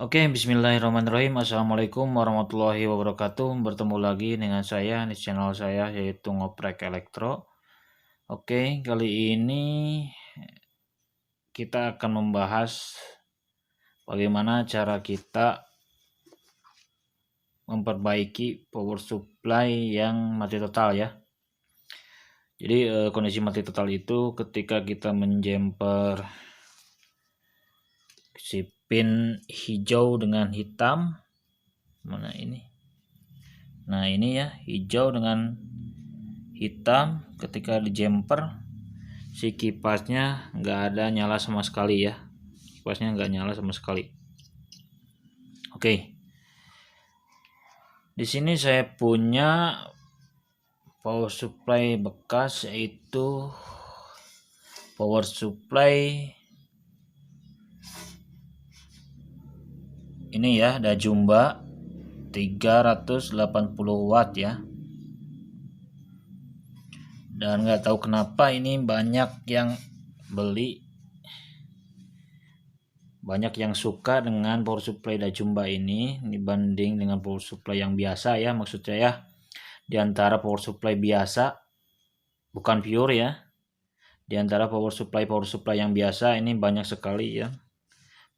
Oke, bismillahirrahmanirrahim. Assalamualaikum warahmatullahi wabarakatuh. Bertemu lagi dengan saya di channel saya yaitu Ngoprek Elektro. Oke, kali ini kita akan membahas bagaimana cara kita memperbaiki power supply yang mati total ya. Jadi kondisi mati total itu ketika kita menjumper si pin hijau dengan hitam. Mana ini? Nah ini ya, hijau dengan hitam ketika di jumper si kipasnya nggak ada nyala sama sekali ya, kipasnya nggak nyala sama sekali. Oke, di sini saya punya power supply bekas, yaitu power supply ini ya, Dajumba 380 watt ya. Dan nggak tahu kenapa ini banyak yang beli, banyak yang suka dengan power supply Dajumba ini dibanding dengan power supply yang biasa ya, maksudnya ya. Di antara power supply biasa, bukan pure ya, di antara power supply yang biasa ini banyak sekali ya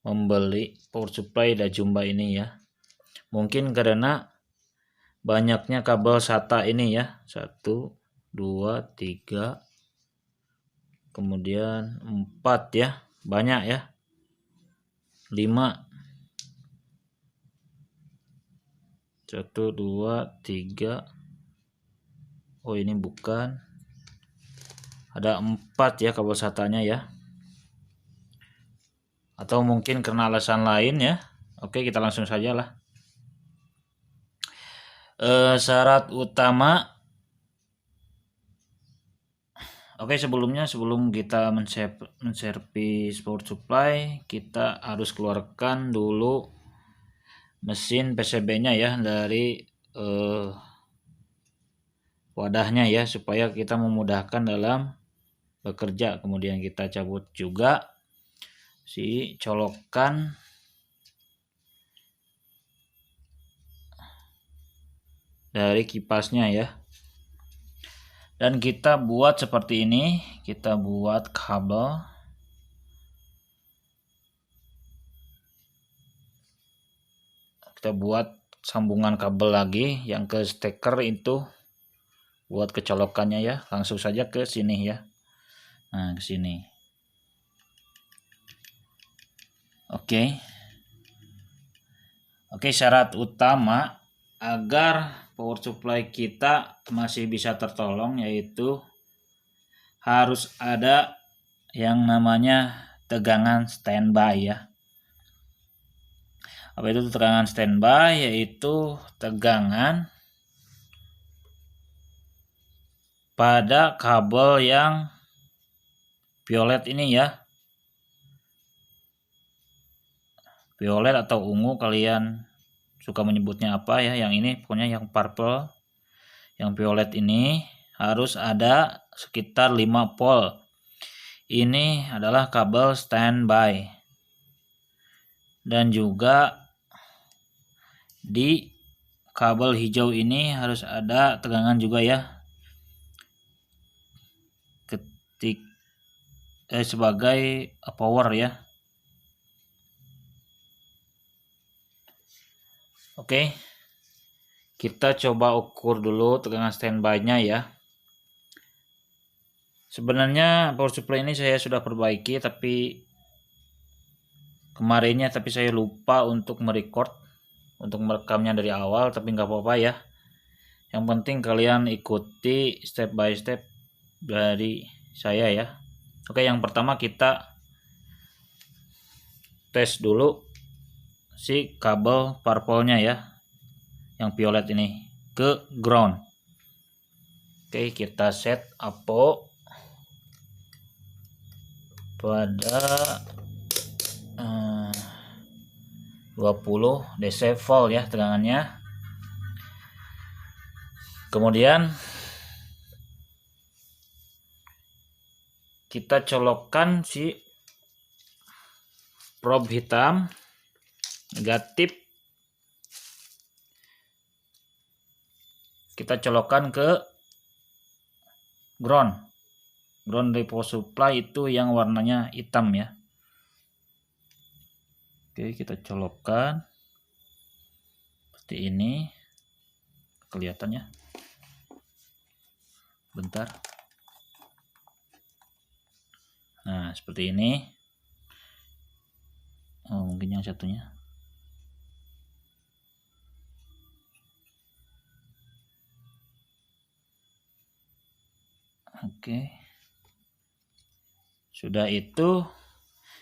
membeli power supply Dajumba ini ya. Mungkin karena banyaknya kabel SATA ini ya, 1 2 3 kemudian 4 ya, banyak ya, 5 1 2 3. Oh ini bukan, ada 4 ya kabel SATA-nya ya, atau mungkin karena alasan lain ya. Oke, kita langsung saja lah. Syarat utama. Oke, sebelum kita menservis power supply, kita harus keluarkan dulu mesin PCB-nya ya dari wadahnya ya, supaya kita memudahkan dalam bekerja. Kemudian kita cabut juga si colokan dari kipasnya ya. Dan kita buat seperti ini, kita buat kabel. Kita buat sambungan kabel lagi yang ke steker itu buat kecolokannya ya. Langsung saja ke sini ya. Nah, ke sini. Oke. Oke, syarat utama agar power supply kita masih bisa tertolong yaitu harus ada yang namanya tegangan standby ya. Apa itu tegangan standby? Yaitu tegangan pada kabel yang violet ini ya. Violet atau ungu, kalian suka menyebutnya apa ya. Yang ini pokoknya yang purple, yang violet ini harus ada sekitar 5 volt. Ini adalah kabel standby. Dan juga di kabel hijau ini harus ada tegangan juga ya, sebagai power ya. Oke, kita coba ukur dulu tegangan standby-nya ya. Sebenarnya power supply ini saya sudah perbaiki kemarinnya, tapi saya lupa untuk merekamnya dari awal, tapi nggak apa-apa ya. Yang penting kalian ikuti step by step dari saya ya. Oke, yang pertama kita tes dulu si kabel purple-nya ya, yang violet ini ke ground. Oke, kita set apo pada 20 decibel ya tegangannya. Kemudian kita colokkan si probe hitam negatif kita colokkan ke ground dari power supply itu yang warnanya hitam ya. Oke, kita colokkan seperti ini, kelihatannya. Bentar. Nah, seperti ini. Oh, mungkin yang satunya. Oke. Sudah itu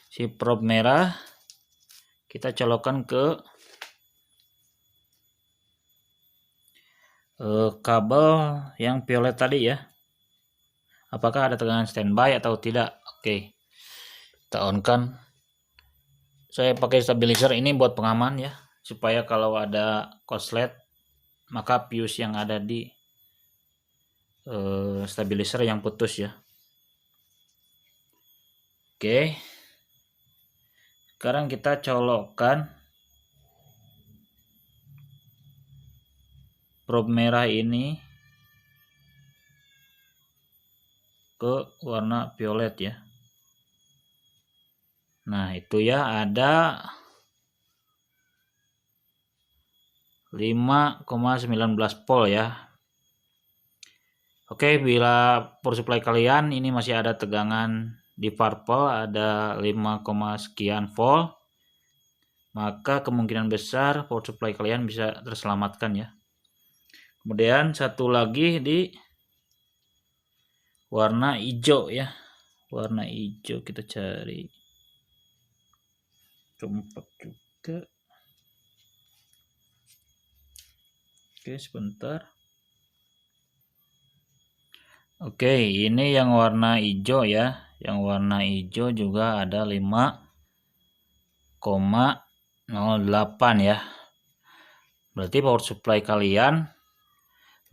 si probe merah kita colokkan ke kabel yang violet tadi ya. Apakah ada tegangan standby atau tidak? Oke. Kita on kan. Saya pakai stabilizer ini buat pengaman ya, supaya kalau ada korslet maka fuse yang ada di stabilizer yang putus ya. Oke, sekarang kita colokkan probe merah ini ke warna violet ya. Nah, itu ya, ada 5,19 volt ya. Oke, bila power supply kalian ini masih ada tegangan di purple ada 5, sekian volt, maka kemungkinan besar power supply kalian bisa terselamatkan ya. Kemudian satu lagi di warna hijau ya. Warna hijau kita cari. Keempat juga. Oke, sebentar. Oke, ini yang warna hijau ya. Yang warna hijau juga ada 5,08 ya. Berarti power supply kalian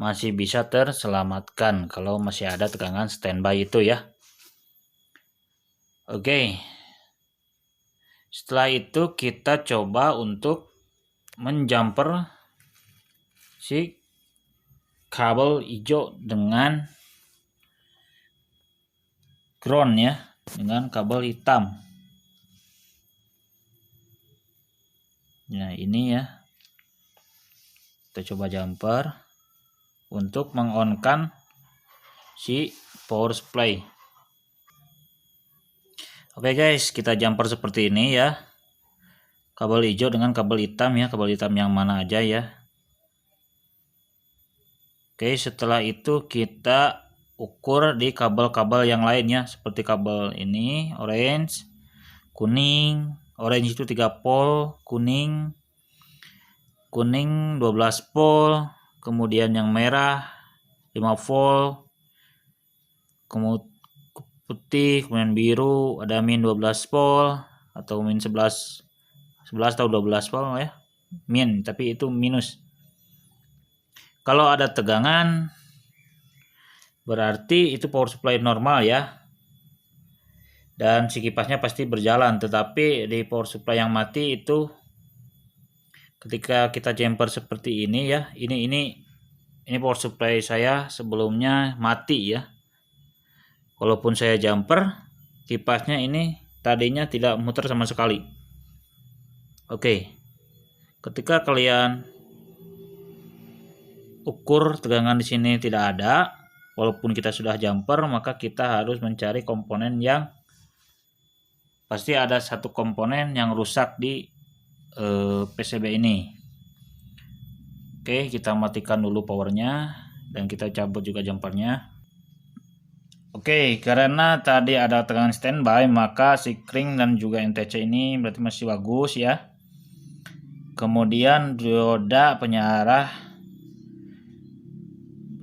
masih bisa terselamatkan kalau masih ada tegangan standby itu ya. Oke. Setelah itu kita coba untuk menjumper si kabel hijau dengan ground ya, dengan kabel hitam. Nah, ini ya. Kita coba jumper untuk mengonkan si power supply. Oke guys, kita jumper seperti ini ya. Kabel hijau dengan kabel hitam ya, kabel hitam yang mana aja ya. Oke, setelah itu kita ukur di kabel-kabel yang lainnya, seperti kabel ini orange, kuning. Orange itu 3 volt, kuning 12 volt, kemudian yang merah 5 volt, kemudian putih, kemudian biru ada min 12 volt atau min 11 atau 12 volt ya. Min, tapi itu minus. Kalau ada tegangan berarti itu power supply normal ya. Dan si kipasnya pasti berjalan, tetapi di power supply yang mati itu ketika kita jumper seperti ini ya. Ini power supply saya sebelumnya mati ya. Walaupun saya jumper, kipasnya ini tadinya tidak muter sama sekali. Oke. Ketika kalian ukur tegangan di sini tidak ada, walaupun kita sudah jumper, maka kita harus mencari komponen yang pasti ada satu komponen yang rusak di PCB ini. Oke, kita matikan dulu powernya dan kita cabut juga jumpernya. Oke, karena tadi ada tegangan standby, maka si kring dan juga NTC ini berarti masih bagus ya. Kemudian dioda penyearah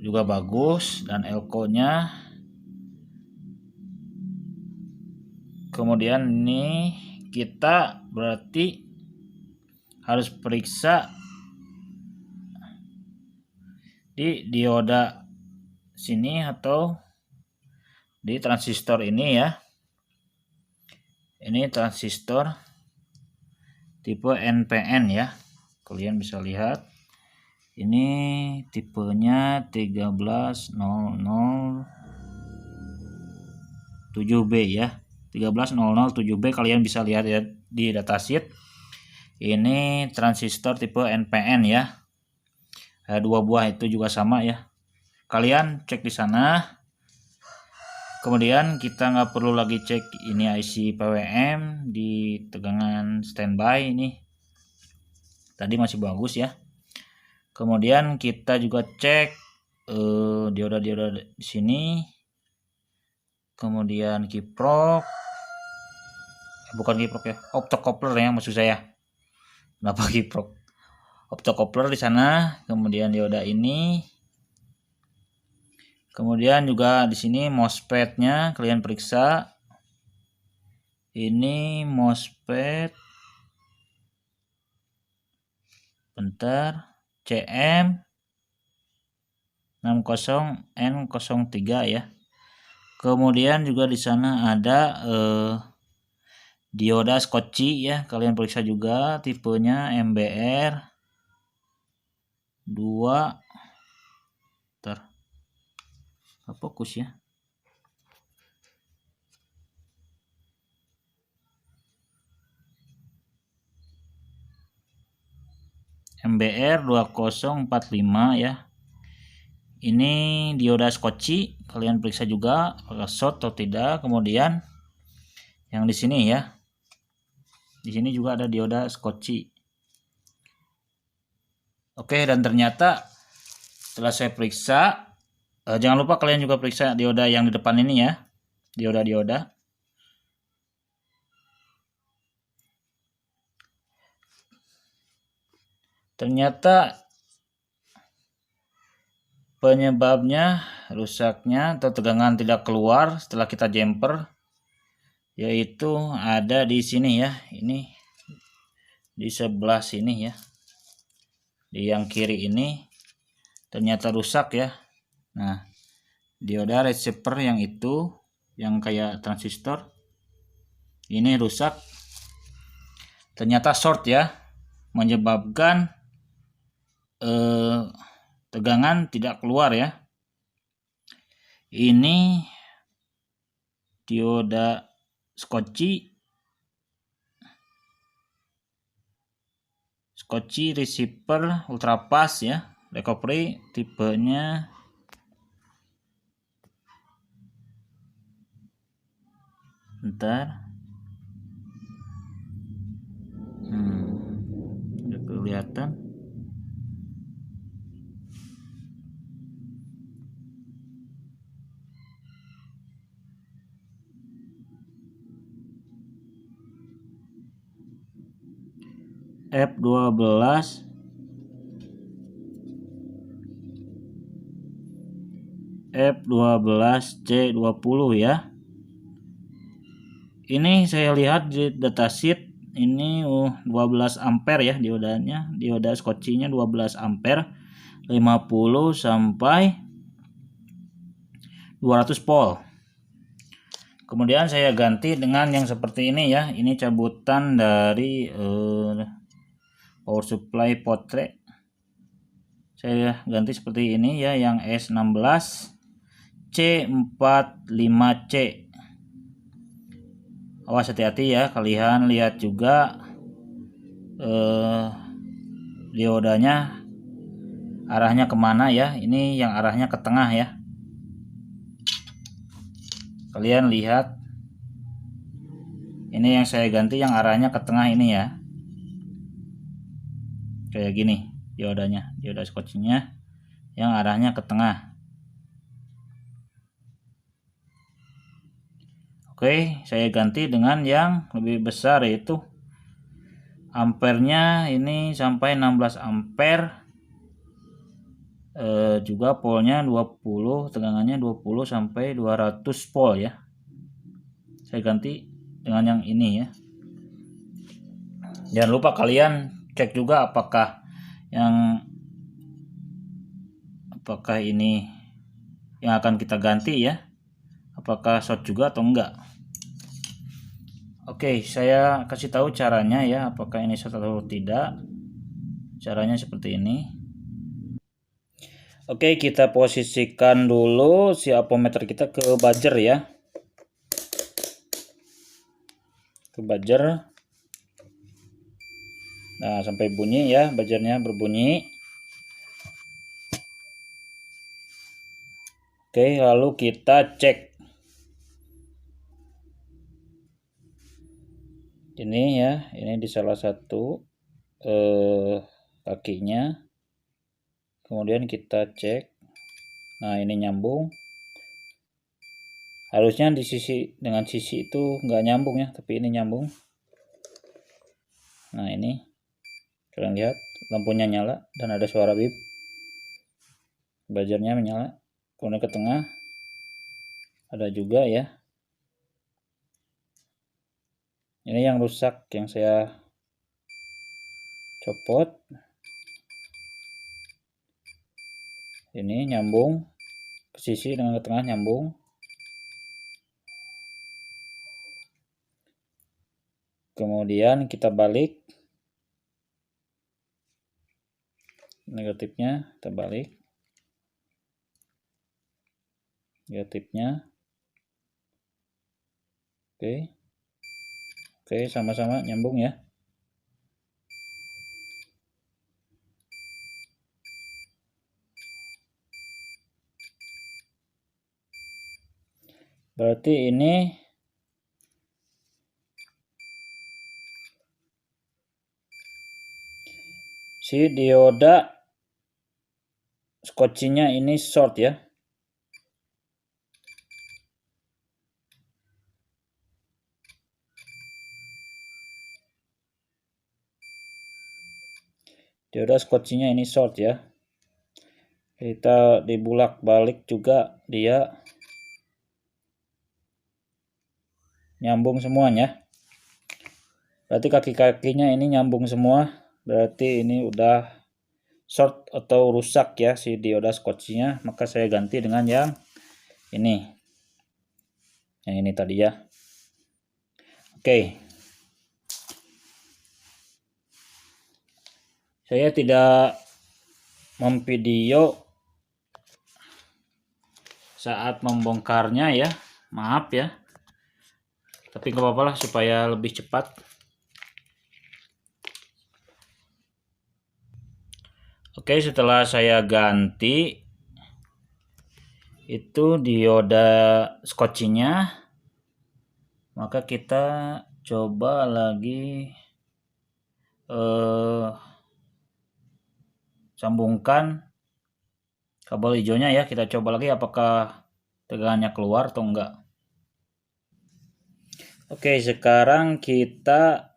juga bagus dan elko-nya. Kemudian ini kita berarti harus periksa di dioda sini atau di transistor ini ya. Ini transistor tipe NPN ya. Kalian bisa lihat ini tipenya 13007B ya. 13007B kalian bisa lihat ya di datasheet. Ini transistor tipe NPN ya. Ada 2 buah, itu juga sama ya. Kalian cek di sana. Kemudian kita nggak perlu lagi cek ini IC PWM di tegangan standby ini. Tadi masih bagus ya. Kemudian kita juga cek dioda-dioda di sini. Kemudian kiprok. Bukan kiprok ya, optocoupler ya maksud saya. Kenapa kiprok? Optocoupler di sana, kemudian dioda ini. Kemudian juga di sini MOSFET-nya kalian periksa. Ini MOSFET bentar, CM 60N03 ya. Kemudian juga di sana ada dioda Schottky ya, kalian periksa juga tipenya MBR 2. Bentar, fokus ya. MBR 2045 ya. Ini dioda Schottky, kalian periksa juga apakah short atau tidak. Kemudian yang di sini ya. Di sini juga ada dioda Schottky. Oke, dan ternyata setelah saya periksa, jangan lupa kalian juga periksa dioda yang di depan ini ya. Dioda-dioda. Ternyata penyebabnya rusaknya atau tegangan tidak keluar setelah kita jumper, yaitu ada di sini ya. Ini di sebelah sini ya. Di yang kiri ini ternyata rusak ya. Nah, dioda receiver yang itu yang kayak transistor ini rusak. Ternyata short ya, menyebabkan tegangan tidak keluar ya. Ini dioda Schottky receiver ultrafast ya, recovery tipenya bentar. Udah kelihatan. F12 F12C20 ya. Ini saya lihat di datasheet ini 12 ampere ya diodanya. Dioda Schottky-nya 12 ampere, 50 sampai 200 volt. Kemudian saya ganti dengan yang seperti ini ya. Ini cabutan dari power supply potret. Saya ganti seperti ini ya, yang S16 C45C. Awas hati-hati ya, kalian lihat juga diodanya arahnya kemana ya. Ini yang arahnya ke tengah ya. Kalian lihat, ini yang saya ganti yang arahnya ke tengah ini ya. Kayak gini diodanya, dioda Schottky-nya yang arahnya ke tengah. Oke, saya ganti dengan yang lebih besar, yaitu ampernya ini sampai 16 ampere. Juga voltnya 20, tegangannya 20 sampai 200 volt ya. Saya ganti dengan yang ini ya. Jangan lupa kalian cek juga apakah ini yang akan kita ganti ya, apakah short juga atau enggak. Oke, saya kasih tahu caranya ya, apakah ini short atau tidak. Caranya seperti ini. Oke, kita posisikan dulu si apometer kita ke buzzer ya. Ke buzzer. Nah, sampai bunyi ya, buzzernya berbunyi. Oke, lalu kita cek. Ini ya, ini di salah satu kakinya. Kemudian kita cek. Nah, ini nyambung. Harusnya di sisi dengan sisi itu nggak nyambung ya, tapi ini nyambung. Nah, ini kalian lihat lampunya nyala dan ada suara bip. Buzzernya menyala. Kemudian ke tengah ada juga ya. Ini yang rusak yang saya copot. Ini nyambung ke sisi dengan ke tengah nyambung. Kemudian kita balik. Negatifnya kita balik. Negatifnya. Oke. Oke, sama-sama nyambung ya. Berarti ini si dioda skocinya ini short ya. Dioda skocinya ini short ya. Kita dibulak balik juga dia nyambung semuanya. Berarti kaki-kakinya ini nyambung semua. Berarti ini udah short atau rusak ya si dioda skocinya. Maka saya ganti dengan yang ini. Yang ini tadi ya. Oke. Saya tidak memvideo saat membongkarnya ya. Maaf ya. Tapi nggak apa-apa lah supaya lebih cepat. Oke, setelah saya ganti itu dioda skocinya, maka kita coba lagi sambungkan kabel hijaunya ya. Kita coba lagi apakah tegangannya keluar atau enggak. Oke, sekarang kita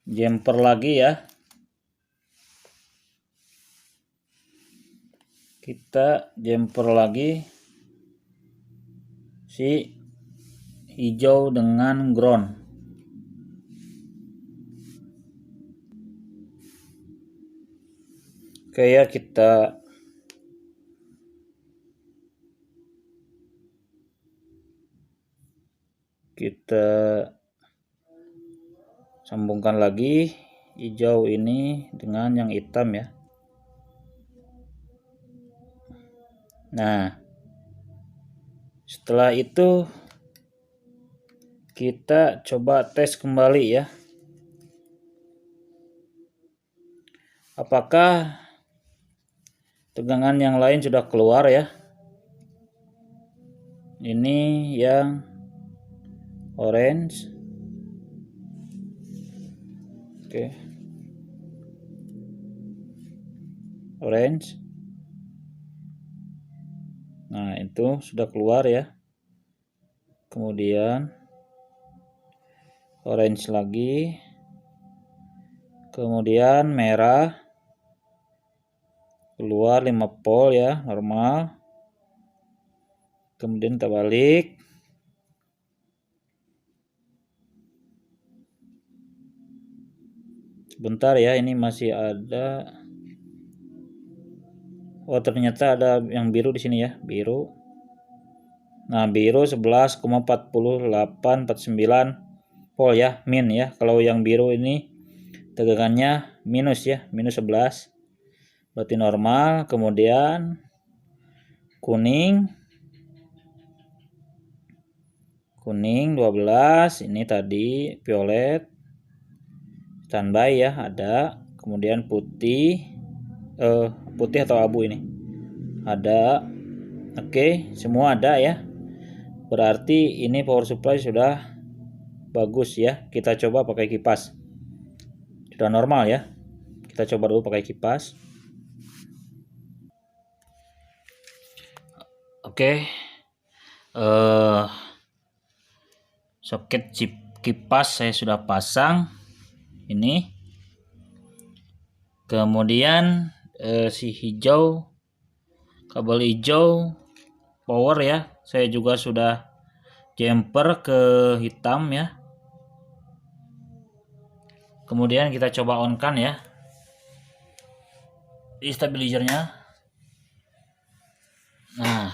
jumper lagi ya. Kita jumper lagi si hijau dengan ground. Oke ya, kita sambungkan lagi hijau ini dengan yang hitam ya. Nah, setelah itu kita coba tes kembali ya. Apakah tegangan yang lain sudah keluar ya. Ini yang orange. Oke. Orange. Nah, itu sudah keluar ya. Kemudian orange lagi. Kemudian merah. Keluar 5 volt ya, normal. Kemudian kita balik. Sebentar ya, ini masih ada. Oh, ternyata ada yang biru di sini ya, biru. Nah, biru 11,4849 volt ya, min ya. Kalau yang biru ini tegangannya minus ya, minus 11. Berarti normal. Kemudian kuning 12, ini tadi violet standby ya, ada. Kemudian putih atau abu ini ada. Oke, semua ada ya. Berarti ini power supply sudah bagus ya. Kita coba pakai kipas. Sudah normal ya. Kita coba dulu pakai kipas. Oke. Soket chip kipas saya sudah pasang. Ini. Kemudian si hijau, kabel hijau power ya. Saya juga sudah jumper ke hitam ya. Kemudian kita coba on kan ya di stabilizernya. Nah,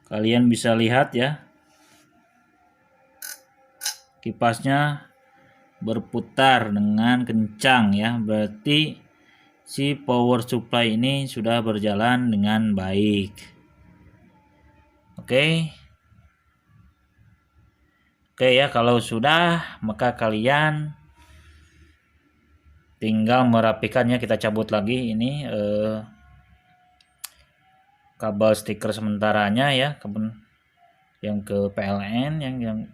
kalian bisa lihat ya, kipasnya berputar dengan kencang ya. Berarti si power supply ini sudah berjalan dengan baik. Oke ya, kalau sudah maka kalian tinggal merapikannya. Kita cabut lagi ini kabel stiker sementaranya ya, yang ke PLN, yang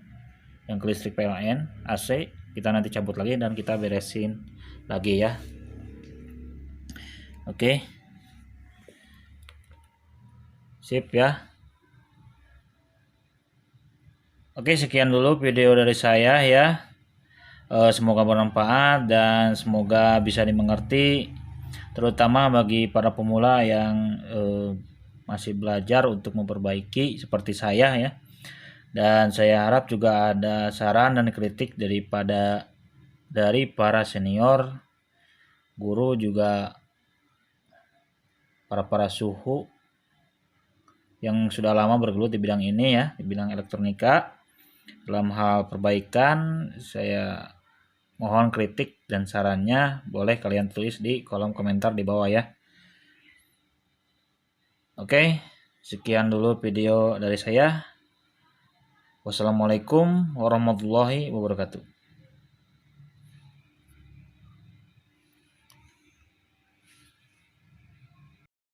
ke listrik PLN AC kita nanti cabut lagi dan kita beresin lagi ya. Oke, sip ya. Oke, sekian dulu video dari saya ya. Semoga bermanfaat dan semoga bisa dimengerti, terutama bagi para pemula yang masih belajar untuk memperbaiki seperti saya ya. Dan saya harap juga ada saran dan kritik dari para senior, guru, juga para suhu yang sudah lama bergelut di bidang ini ya, di bidang elektronika. Dalam hal perbaikan, saya mohon kritik dan sarannya boleh kalian tulis di kolom komentar di bawah ya. Oke, sekian dulu video dari saya. Wassalamualaikum warahmatullahi wabarakatuh.